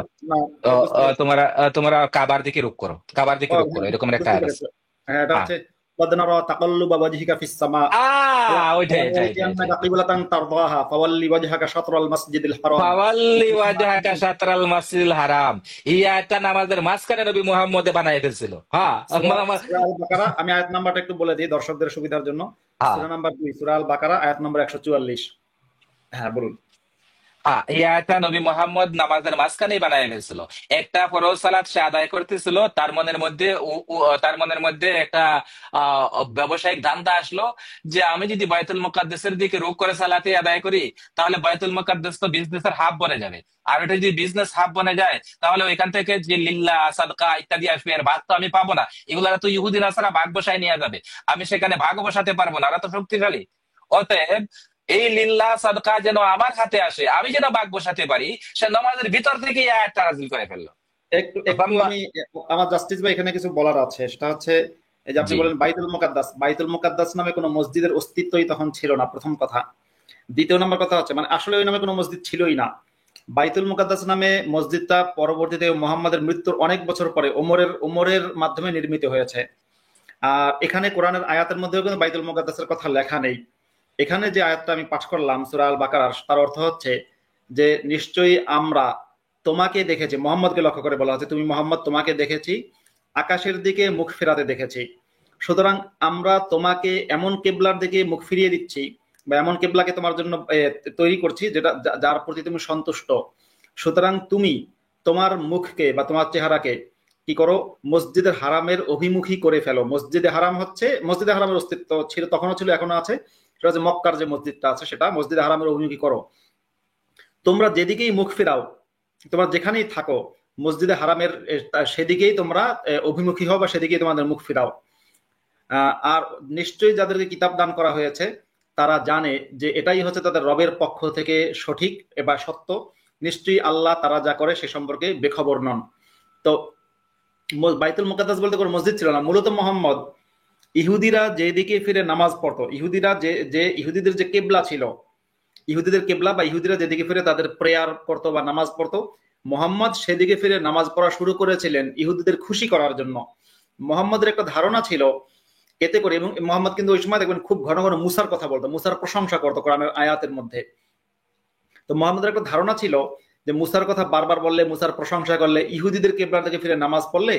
বুঝতে পেরেছি। তোমরা তোমরা কাবার দিকে রুখ করো, কাবার দিকে ও রুখ করো, হ্যাঁ, এরকম একটা বুঝতে আয়াত আছে। পেরেছি। হ্যাঁ, এটা হ্যাঁ, হচ্ছে قد نرى تقلب وجهك في السماء ওইটাই এটাই এটাই فلنولينك এটাই قبلة ترضاها فول وجهك شطر المسجد الحرام ফাওয়াল্লি ওয়াজহাকা শাতরাল মাসজিদিল হারাম, এই আয়াতটা নামাজের মাঝখানে নবী মুহাম্মদ বানাই ফেলছিল। হ্যাঁ সূরা সূরা আল বাকারা, আমি আয়াত নাম্বারটা একটু বলে দিই দর্শকদের সুবিধার জন্য। হ্যাঁ সূরা নাম্বার 2, সূরা আল বাকারা, আয়াত নাম্বার 144। হ্যাঁ, বলুন। এই আয়াতটা নবী মুহাম্মদ নামাজের মাঝখানেই বানায় ফেলছিল। একটা ফরজ সালাত সে আদায় করতেছিল, তার মনের মধ্যে একটা ব্যবসায়িক ধান্দা আসলো যে আমি যদি বাইতুল মুকাদ্দাসের দিকে রুখ করে সালাতে আদায় করি তাহলে বাইতুল মুকাদ্দাস তো বিজনেসের হাব বনে যাবে, আর ওটা যদি বিজনেস হাব বনে যায় তাহলে ওইখান থেকে যে লিল্লাহ সাদকা ইত্যাদি আসবে এর ভাগ তো আমি পাবো না, এগুলা তো ইহুদি নাসারা ভাগ বসায় নিয়ে যাবে, আমি সেখানে ভাগ বসাতে পারবো না, ওরা তো শক্তিশালী। অতএব এই লিল্লাহ সাদকা যেন আমার হাতে আসে, আমি যেন ভাগ বসাতে পারি, সে নামাজের ভিতর থেকে এই আয়াতটা নাযিল করে ফেললো। একটু একটু আমি, আমার জাস্টিস ভাই এখানে কিছু বলার আছে। সেটা হচ্ছে, এই যে আপনি জি বলেন বাইতুল মুকাদ্দাস নামে কোনো মসজিদের অস্তিত্বই তখন ছিল না, প্রথম কথা। দ্বিতীয় নম্বর কথা হচ্ছে, মানে আসলে ওই নামে কোনো মসজিদ ছিলই না। বাইতুল মুকাদ্দাস নামে মসজিদটা পরবর্তীতে মুহাম্মাদের মৃত্যুর অনেক বছর পরে ওমরের মাধ্যমে নির্মিত হয়েছে। আর এখানে কোরআনের আয়াতের মধ্যেও কিন্তু বাইতুল মুকাদ্দাসের কথা লেখা নেই। এখানে যে আয়াতটা আমি পাঠ করলাম সূরা আল বাকারার, তার অর্থ হচ্ছে যে নিশ্চয়ই আমরা তোমাকে দেখেছি, মোহাম্মদকে লক্ষ্য করে বলা হচ্ছে, তুমি মোহাম্মদ তোমাকে দেখেছি আকাশের দিকে মুখ ফেরাতে দেখেছি। সুতরাং আমরা তোমাকে এমন কেবলার দিকে মুখ ফিরিয়ে দিচ্ছি, বা এমন কেবলাকে তোমার জন্য তৈরি করছি যেটা যার প্রতি তুমি সন্তুষ্ট। সুতরাং তুমি তোমার মুখকে বা তোমার চেহারাকে কি করো, মসজিদের হারামের অভিমুখী করে ফেলো। মসজিদে হারামের অস্তিত্ব ছিল, তখনও ছিল, এখনো আছে। সেটা হচ্ছে মক্কার যে মসজিদটা আছে সেটা মসজিদে হারামের অভিমুখী করো। তোমরা যেদিকেই মুখ ফেরাও, তোমরা যেখানেই থাকো, মসজিদে হারামের সেদিকেই তোমরা অভিমুখী হও, বা সেদিকেই তোমাদের মুখ ফিরাও। আর নিশ্চয়ই যাদেরকে কিতাব দান করা হয়েছে তারা জানে যে এটাই হচ্ছে তাদের রবের পক্ষ থেকে সঠিক বা সত্য। নিশ্চয়ই আল্লাহ তারা যা করে সে সম্পর্কে বেখবর নন। তো বাইতুল মুকাদ্দাস বলতে কোনো মসজিদ ছিল না। মূলত মোহাম্মদ ইহুদিরা যেদিকে ফিরে নামাজ পড়তো, ইহুদিদের যে কেবলা ছিল, ইহুদিদের কেবলা বা ইহুদিরা যেদিকে ফিরে তাদের প্রেয়ার করতো বা নামাজ পড়তো, মোহাম্মদ সেদিকে ফিরে নামাজ পড়া শুরু করেছিলেন ইহুদিদের খুশি করার জন্য। মোহাম্মদের একটা ধারণা ছিল এতে করে, এবং মোহাম্মদ কিন্তু ওই সময় দেখবেন খুব ঘন ঘন মুসার কথা বলতো, মুসার প্রশংসা করতো কোরআনের আয়াতের মধ্যে। তো মোহাম্মদের একটা ধারণা ছিল যে মুসার কথা বারবার বললে, মুসার প্রশংসা করলে, ইহুদিদের কেবলা থেকে ফিরে নামাজ পড়লে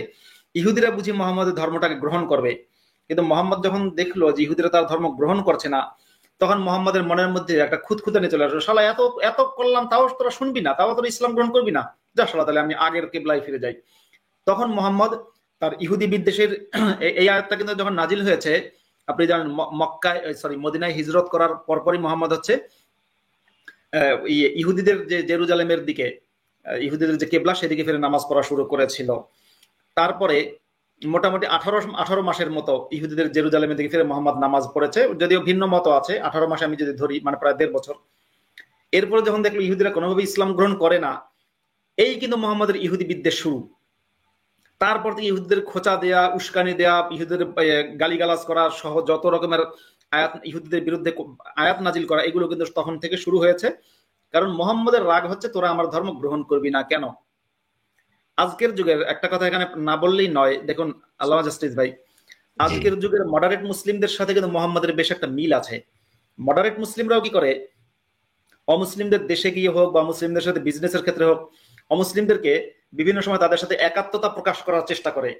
ইহুদিরা বুঝি মোহাম্মদের ধর্মটাকে গ্রহণ করবে। কিন্তু মোহাম্মদ যখন দেখলো যে ইহুদিরা তার ধর্ম গ্রহণ করছে না, তখন মোহাম্মদের মনের মধ্যে একটা খুঁতখুঁতানি চলে আসলো, শালা এত এত করলাম তাও তোরা শুনবি না, তাও তোরা ইসলাম গ্রহণ করবি না, যা শালা তাহলে আমি আগের কেবলায় ফিরে যাই। তখন মোহাম্মদ তার ইহুদি বিদ্বেষের এই আয়াতটা কিন্তু যখন নাজিল হয়েছে, আপনি জানেন মদিনায় হিজরত করার পরপরই মোহাম্মদ হচ্ছে ইহুদিদের যে জেরুজালেমের দিকে, ইহুদিদের যে কেবলা সেদিকে ফিরে নামাজ পড়া শুরু করেছিল। তারপরে মোটামুটি 18 মাসের মতো ইহুদিদের জেরুজালেমের দিকে ফিরে মোহাম্মদ নামাজ পড়েছে, যদিও ভিন্ন মত আছে, 18 মাসে আমি যদি ধরি মানে প্রায় 1.5 বছর। এরপরে যখন দেখলো ইহুদিরা কোনোভাবে ইসলাম গ্রহণ করে না, এই কিন্তু মোহাম্মদের ইহুদি বিদ্বেষ শুরু। তারপর থেকে ইহুদিদের খোঁচা দেয়া, উস্কানি দেয়া, ইহুদিদের গালিগালাজ করা সহ যত রকমের আয়াত, ইহুদিদের বিরুদ্ধে আয়াত নাজিল করা, এগুলো কিন্তু তখন থেকে শুরু হয়েছে। কারণ মোহাম্মদের রাগ হচ্ছে তোরা আমার ধর্ম গ্রহণ করবি না কেন। আজকের যুগের একটা কথা এখানে না বললেই নয়, দেখুন আল্লামা জাস্টিস ভাই, আজকের যুগের মডারেট মুসলিমদের সাথে কিন্তু মোহাম্মদের বেশ একটা মিল আছে। মডারেট মুসলিমরাও কি করে, অমুসলিমদের দেশে গিয়ে হোক বা মুসলিমদের সাথে বিজনেসের ক্ষেত্রে হোক, অমুসলিমদেরকে বিভিন্ন সময় তাদের সাথে একাত্মতা প্রকাশ করার চেষ্টা করে,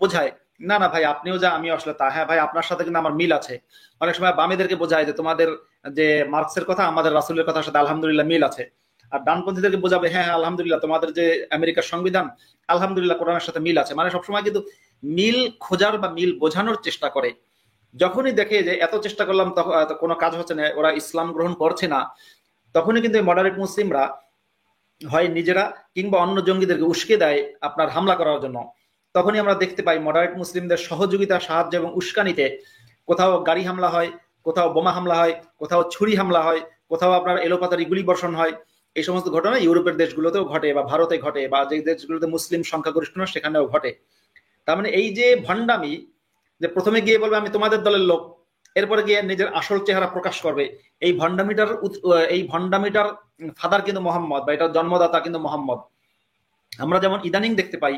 বোঝায় না না ভাই আপনিও যা আমিও আসলে তা, হ্যাঁ ভাই আপনার সাথে কিন্তু আমার মিল আছে। অনেক সময় বামেদেরকে বোঝায় যে তোমাদের যে মার্কসের কথা আমাদের রাসূলের কথার সাথে আলহামদুলিল্লাহ মিল আছে। আর ডানপন্থীদেরকে বোঝাবে হ্যাঁ হ্যাঁ আলহামদুলিল্লাহ তোমাদের যে আমেরিকার সংবিধান আলহামদুলিল্লাহ কোরআনের সাথে মিল আছে। মানে সবসময় কিন্তু মিল খোঁজার বা মিল বোঝানোর চেষ্টা করে। যখনই দেখে যে এত চেষ্টা করলাম তখন কোনো কাজ হচ্ছে না, ওরা ইসলাম গ্রহণ করছে না, তখনই কিন্তু মডারেট মুসলিমরা হয় নিজেরা কিংবা অন্য জঙ্গিদেরকে উস্কে দেয় আপনার হামলা করার জন্য। তখনই আমরা দেখতে পাই মডারেট মুসলিমদের সহযোগিতা, সাহায্য এবং উস্কানিতে কোথাও গাড়ি হামলা হয়, কোথাও বোমা হামলা হয়, কোথাও ছুরি হামলা হয়, কোথাও আপনার এলোপাতারি গুলি বর্ষণ হয়। এই সমস্ত ঘটনা ইউরোপের দেশগুলোতেও ঘটে বা ভারতে ঘটে বা যে দেশগুলোতে মুসলিম সংখ্যাগরিষ্ঠ না সেখানেও ঘটে। তার মানে এই যে ভণ্ডামি, যে প্রথমে গিয়ে বলবে আমি তোমাদের দলের লোক, এরপরে গিয়ে নিজের আসল চেহারা প্রকাশ করবে, এই ভণ্ডামিটার ফাদার কিন্তু মোহাম্মদ বা এটার জন্মদাতা কিন্তু মোহাম্মদ। আমরা যেমন ইদানিং দেখতে পাই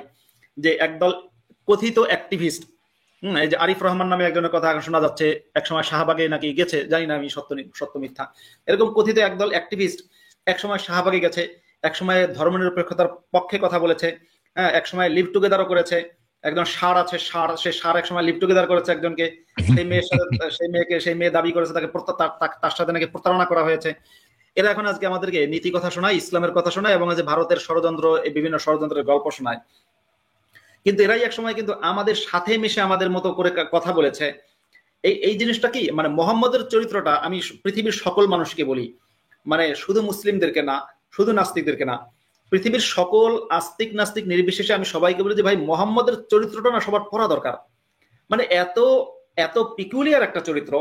যে একদল কথিত অ্যাক্টিভিস্ট, এই যে আরিফ রহমান নামে একজনের কথা এখন শোনা যাচ্ছে, একসময় শাহবাগে নাকি গেছে, জানি না আমি সত্য মিথ্যা, এরকম কথিত একদল অ্যাক্টিভিস্ট একসময় শাহবাগে গেছে, একসময় ধর্মনিরপেক্ষতার পক্ষে কথা বলেছে, হ্যাঁ একসময় লিভ টুগেদারও করেছে। একজন সার আছে, সে সার একসময় লিভ টুগেদার করেছে একজনকে, সেই মেয়ে দাবি করেছে তাকে তার সাথে নাকি প্রতারণা করা হয়েছে। এরা এখন আজকে আমাদেরকে নীতি কথা শোনায়, ইসলামের কথা শোনায় এবং যে ভারতের ষড়যন্ত্র, এই বিভিন্ন ষড়যন্ত্রের গল্প শোনায়। কিন্তু এরাই একসময় কিন্তু আমাদের সাথে মিশে আমাদের মতো করে কথা বলেছে। এই জিনিসটা কি মানে মোহাম্মদের চরিত্রটা আমি পৃথিবীর সকল মানুষকে বলি, মানে শুধু মুসলিমদেরকে না, শুধু নাস্তিকদেরকে না, পৃথিবীর সকল আস্তিক নাস্তিক নির্বিশেষে আমি সবাইকে বলি যে ভাই মোহাম্মদের চরিত্রটা না সবার পড়া দরকার। মানে এত এত পিকুলিয়ার একটা চরিত্র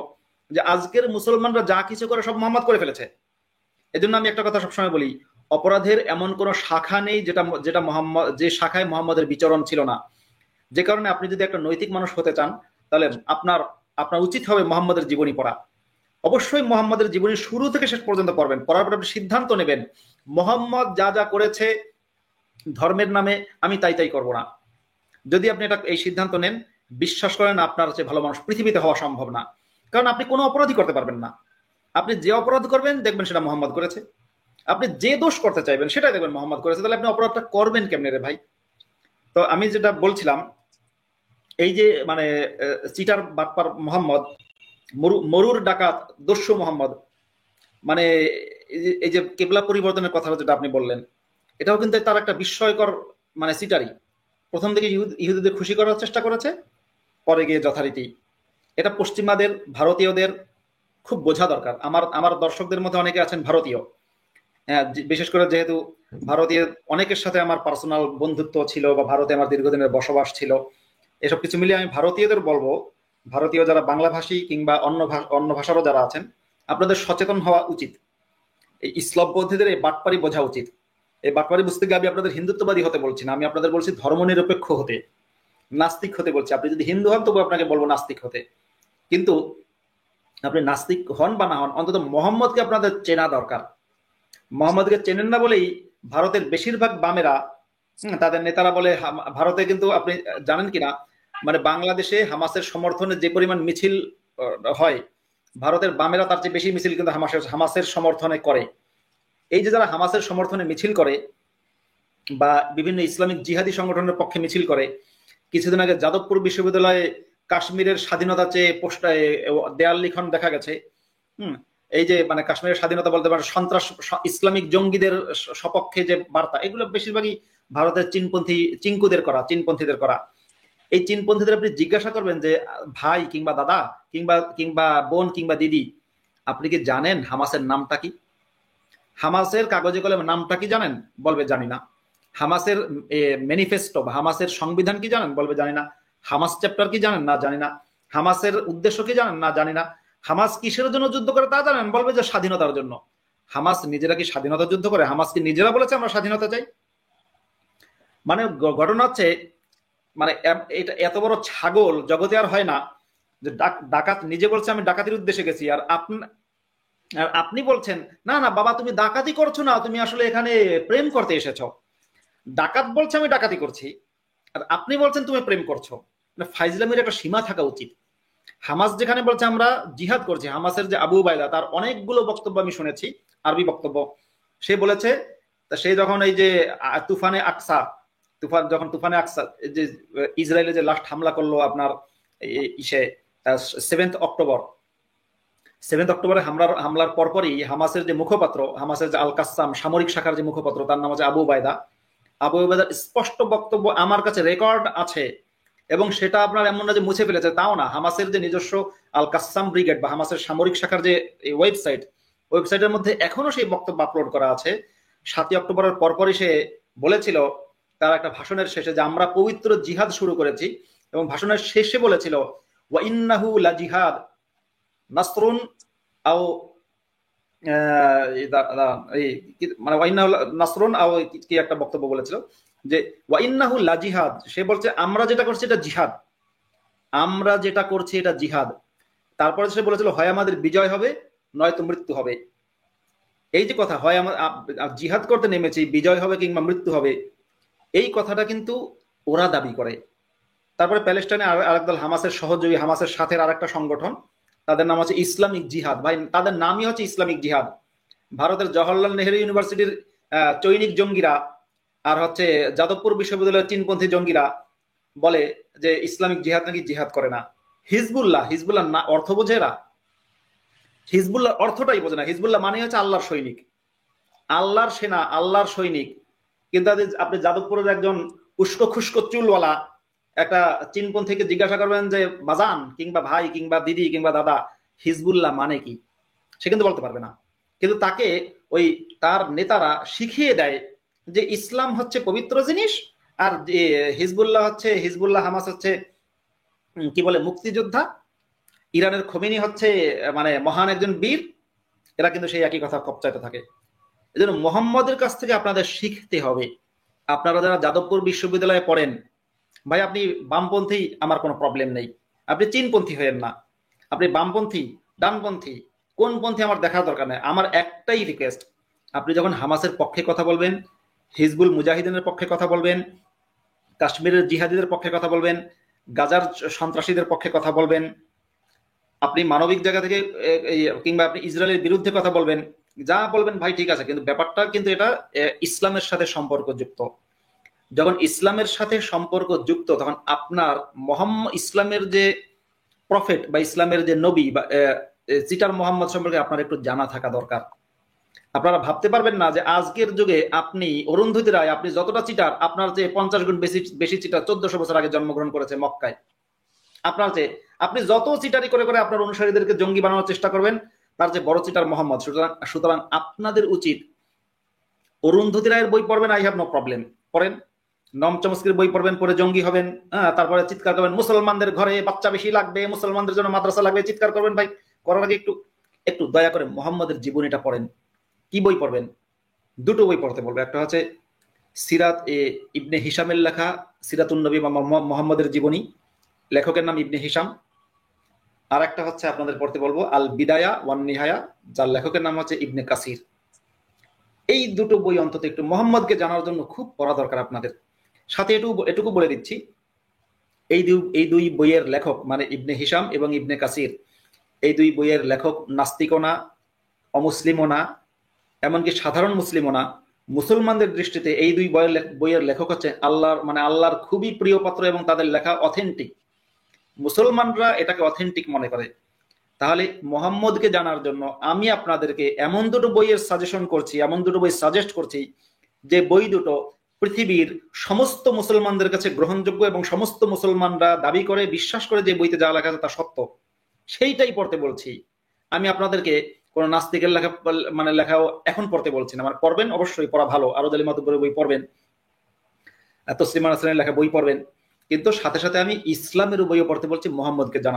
যে আজকের মুসলমানরা যা কিছু করে সব মোহাম্মদ করে ফেলেছে। এজন্য আমি একটা কথা সবসময় বলি, অপরাধের এমন কোন শাখা নেই যেটা মোহাম্মদ, যে শাখায় মোহাম্মদের বিচরণ ছিল না। যে কারণে আপনি যদি একটা নৈতিক মানুষ হতে চান, তাহলে আপনার উচিত হবে মোহাম্মদের জীবনী পড়া। অবশ্যই মোহাম্মদের জীবনী শুরু থেকে শেষ পর্যন্ত পড়বেন, পড়ার পর আপনি সিদ্ধান্ত নেবেন মোহাম্মদ যা যা করেছে ধর্মের নামে আমি তাই করব না। যদি আপনি এই সিদ্ধান্ত নেন, বিশ্বাস করেন আপনার চেয়ে ভালো মানুষ পৃথিবীতে হওয়া সম্ভব না। কারণ আপনি কোনো অপরাধী করতে পারবেন না। আপনি যে অপরাধ করবেন দেখবেন সেটা মোহাম্মদ করেছে, আপনি যে দোষ করতে চাইবেন সেটাই দেখবেন মোহাম্মদ করেছে, তাহলে আপনি অপরাধটা করবেন কেমনে রে ভাই? তো আমি যেটা বলছিলাম, এই যে মানে চিটার বাটপার মোহাম্মদ, মরুর ডাকাত দস্যু মোহাম্মদ, মানে এই যে কেবলা পরিবর্তনের কথা যেটা আপনি বললেন, এটাও কিন্তু তার একটা বিস্ময়কর মানে চিটারি। প্রথম দিকে ইহুদিদের খুশি করার চেষ্টা করেছে, পরে গিয়ে যথারীতি। এটা পশ্চিমাদের, ভারতীয়দের খুব বোঝা দরকার। আমার দর্শকদের মধ্যে অনেকে আছেন ভারতীয়, বিশেষ করে যেহেতু ভারতীয় অনেকের সাথে আমার পার্সোনাল বন্ধুত্ব ছিল বা ভারতে আমার দীর্ঘদিনের বসবাস ছিল, এসব কিছু মিলিয়ে আমি ভারতীয়দের বলবো, ভারতীয় যারা বাংলা ভাষী কিংবা অন্য ভাষারও যারা আছেন, আপনাদের সচেতন হওয়া উচিত। এই ইসলামপন্থীদের এই বাটপারি বোঝা উচিত। এই বাটপারি বুঝতে গিয়ে আমি আপনাদের হিন্দুত্ববাদী হতে বলছি না, আমি আপনাদের বলছি ধর্মনিরপেক্ষ হতে, নাস্তিক হতে বলছি। আপনি যদি হিন্দু হন তবু আপনাকে বলবো নাস্তিক হতে। কিন্তু আপনি নাস্তিক হন বা না হন, অন্তত মোহাম্মদকে আপনাদের চেনা দরকার। মোহাম্মদকে চেনেন না বলেই ভারতের বেশিরভাগ বামেরা, তাদের নেতারা বলে, ভারতে কিন্তু আপনি জানেন কিনা, মানে বাংলাদেশে হামাসের সমর্থনে যে পরিমাণ মিছিল হয়, ভারতের বামেরা তার চেয়ে বেশি মিছিল কিন্তু হামাসের সমর্থনে করে। এই যে যারা হামাসের সমর্থনে মিছিল করে বা বিভিন্ন ইসলামিক জিহাদি সংগঠনের পক্ষে মিছিল করে, কিছুদিন আগে যাদবপুর বিশ্ববিদ্যালয়ে কাশ্মীরের স্বাধীনতা চেয়ে পোস্টায় দেয়াল লিখন দেখা গেছে। এই যে মানে কাশ্মীরের স্বাধীনতা বলতে পারে সন্ত্রাস, ইসলামিক জঙ্গিদের সপক্ষে যে বার্তা, এগুলো বেশিরভাগই ভারতের চীনপন্থীদের করা। এই চীনপন্থীদের আপনি জিজ্ঞাসা করবেন যে ভাই কিংবা দাদা কিংবা বোন কিংবা দিদি, আপনি কি জানেন হামাসের নামটা কি? হামাসের কাগজে কলমে নামটা কি জানেন? বলবে জানি না। হামাসের ম্যানিফেস্টো বা হামাসের সংবিধান কি জানেন? বলবে জানি না। হামাস চ্যাপ্টার কি জানেন? না, জানি না। হামাসের উদ্দেশ্য কি জানেন? না, জানি না। হামাস কিসের জন্য যুদ্ধ করে তা জানেন? বলবে যে স্বাধীনতার জন্য। হামাস নিজেরা কি স্বাধীনতা যুদ্ধ করে? হামাস কি নিজেরা বলেছে আমরা স্বাধীনতা চাই? মানে ঘটনা হচ্ছে, মানে এটা এত বড় ছাগল জগতে আর হয় না যে ডাকাত নিজে বলছে আমি ডাকাতির উদ্দেশ্যে গেছি, আর আপনি বলছেন না না বাবা তুমি ডাকাতি করছো না, তুমি আসলে এখানে প্রেম করতে এসেছো। ডাকাত বলছে আমি ডাকাতি করছি, আর আপনি বলছেন তুমি প্রেম করছো। ফাইজলামের একটা সীমা থাকা উচিত। হামাস যেখানে বলছে আমরা জিহাদ করছি, হামাসের যে আবু উবাইদা তার অনেকগুলো বক্তব্য আমি শুনেছি, আরবি বক্তব্য। সে বলেছে সে যখন এই যে তুফানে আকসা যে ইসরায়েলে যে লাস্ট হামলা করলো আপনার ইসে 7 অক্টোবরে হামলার পরপরই হামাসের যে মুখপাত্র, হামাসের যে আল কাসাম সামরিক শাখার যে মুখপাত্র, তার নাম হচ্ছে আবু উবাইদার স্পষ্ট বক্তব্য আমার কাছে রেকর্ড আছে, এবং সেটা আপনার এমন না যে মুছে ফেলেছে, তাও না। হামাসের যে নিজস্ব আল কাসাম ব্রিগেড বা হামাসের সামরিক শাখার যে ওয়েবসাইটের মধ্যে এখনো সেই বক্তব্য আপলোড করা আছে। 7 অক্টোবরের পরপরই সে বলেছিল তার একটা ভাষণের শেষে যে আমরা পবিত্র জিহাদ শুরু করেছি, এবং ভাষণের শেষে বলেছিল ওয়া ইন্নাহু লা জিহাদ নাসরুন আও মানে নাসরুন আও কি একটা বক্তব্য বলেছিল যে ওয়া ইন্নাহু লা জিহাদ। সে বলছে আমরা যেটা করছি এটা জিহাদ, আমরা যেটা করছি এটা জিহাদ। তারপরে সে বলেছিল হয় আমাদের বিজয় হবে নয়তো মৃত্যু হবে। এই যে কথা, হয় আমরা জিহাদ করতে নেমেছি, বিজয় হবে কিংবা মৃত্যু হবে, এই কথাটা কিন্তু ওরা দাবি করে। তারপরে প্যালেস্টাইনে আরেক দল হামাসের সহযোগী, হামাসের সাথে আরেকটা সংগঠন, তাদের নাম হচ্ছে ইসলামিক জিহাদ। ভাই তাদের নামই হচ্ছে ইসলামিক জিহাদ। ভারতের জওহরলাল নেহেরু ইউনিভার্সিটির চৈনিক জঙ্গিরা আর হচ্ছে যাদবপুর বিশ্ববিদ্যালয়ের চীনপন্থী জঙ্গিরা বলে যে ইসলামিক জিহাদ নাকি জিহাদ করে না। হিজবুল্লাহ না অর্থ বোঝে এরা? হিজবুল্লাহ অর্থটাই বোঝে না। হিজবুল্লাহ মানে হচ্ছে আল্লাহর সৈনিক, আল্লাহর সেনা, আল্লাহর সৈনিক। কিন্তু আপনি যাদবপুরের একজন উস্কো খুস্কো চুলওয়ালা একটা চীনপন্থীকে জিজ্ঞাসা করবেন যে বাজান কিংবা ভাই কিংবা দিদি কিংবা দাদা হিজবুল্লাহ মানে কি, সে কিন্তু বলতে পারবে না। কিন্তু তাকে ওই তার নেতারা শিখিয়ে দেয় যে ইসলাম হচ্ছে পবিত্র জিনিস, আর হিজবুল্লাহ হামাস হচ্ছে কি বলে মুক্তিযোদ্ধা, ইরানের খোমেনি হচ্ছে মানে মহান একজন বীর। এরা কিন্তু সেই একই কথা কপচাইতে থাকে। এই জন্য মোহাম্মদের কাছ থেকে আপনাদের শিখতে হবে। আপনারা যারা যাদবপুর বিশ্ববিদ্যালয়ে পড়েন, ভাই আপনি বামপন্থী, আমার কোনো প্রবলেম নেই, আপনি চীনপন্থী হয়েন না। আপনি বামপন্থী, ডানপন্থী, কোন পন্থী আমার দেখার দরকার নেই। আমার একটাই রিকোয়েস্ট, আপনি যখন হামাসের পক্ষে কথা বলবেন, হিজবুল মুজাহিদিনের পক্ষে কথা বলবেন, কাশ্মীরের জিহাদিদের পক্ষে কথা বলবেন, গাজার সন্ত্রাসীদের পক্ষে কথা বলবেন, আপনি মানবিক জায়গা থেকে কিংবা আপনি ইসরায়েলের বিরুদ্ধে কথা বলবেন, যা বলবেন ভাই ঠিক আছে, কিন্তু ব্যাপারটা কিন্তু এটা ইসলামের সাথে সম্পর্কযুক্ত। যখন ইসলামের সাথে সম্পর্ক যুক্ত, তখন আপনার ইসলামের যে প্রফেট বা ইসলামের যে নবী বা চিটার মোহাম্মদ সম্পর্কে আপনার একটু জানা থাকা দরকার। আপনারা ভাবতে পারবেন না যে আজকের যুগে আপনি অরুন্ধতী রায়, আপনি যতটা চিটার, আপনার যে 50 গুণ বেশি চিটার 1400 বছর আগে জন্মগ্রহণ করেছে মক্কায়। আপনার যে আপনি যত চিটারি করে করে আপনার অনুসারীদেরকে জঙ্গি বানানোর চেষ্টা করবেন, তার যে বড় চিটার মোহাম্মদ। সুতরাং আপনাদের উচিত অরুন্ধতী রায়ের বই পড়বেন, আই হ্যাভ নো প্রবলেম, পড়েন। নম চমস্কির বই পড়বেন, পরে জঙ্গি হবেন, তারপরে চিৎকার করবেন মুসলমানদের ঘরে বাচ্চা বেশি লাগবে, মুসলমানদের জন্য মাদ্রাসা লাগবে, চিৎকার করবেন। ভাই করার আগে একটু দয়া করে মোহাম্মদের জীবনীটা পড়েন। কি বই পড়বেন? দুটো বই পড়তে বলবো। একটা হচ্ছে সিরাত ইবনে হিসামের লেখা সিরাতুন নবী বা মোহাম্মদের জীবনী, লেখকের নাম ইবনে হিসাম। আর একটা হচ্ছে আপনাদের পড়তে বলবো আল বিদায়া ওয়ান নিহায়া, যার লেখকের নাম হচ্ছে ইবনে কাসির। এই দুটো বই অন্তত একটু মোহাম্মদকে জানার জন্য খুব পড়া দরকার আপনাদের। সাথে এটুকু বলে দিচ্ছি, এই দুই বইয়ের লেখক মানে ইবনে হিসাম এবং ইবনে কাসির, এই দুই বইয়ের লেখক নাস্তিকও না, অমুসলিমও না, এমনকি সাধারণ মুসলিমও না, মুসলমানদের দৃষ্টিতে এই দুই বইয়ের লেখক হচ্ছে আল্লাহর খুবই প্রিয় পাত্র এবং তাদের লেখা অথেন্টিক। মুসলমানরা এটাকে অথেন্টিক মনে করে। তাহলে মোহাম্মদকে জানার জন্য আমি আপনাদেরকে এমন দুটো বইয়ের সাজেশন করছি, এমন দুটো বই সাজেস্ট করছি, যে বই দুটো পৃথিবীর সমস্ত মুসলমানদের কাছে গ্রহণযোগ্য এবং সমস্ত মুসলমানরা দাবি করে, বিশ্বাস করে যে বইতে যা লেখা আছে তা সত্য, সেইটাই পড়তে বলছি। আমি আপনাদেরকে কোন নাস্তিকের লেখা লেখাও এখন পড়তে বলছি না। পড়বেন, অবশ্যই পড়া ভালো, আরো আলী মাতুব্বরের বই পড়বেন, তসলিমা নাসরিনের লেখা বই পড়বেন, কিন্তু সাথে সাথে আমি ইসলামের বইও পড়তে বলছি মোহাম্মদকে জানা।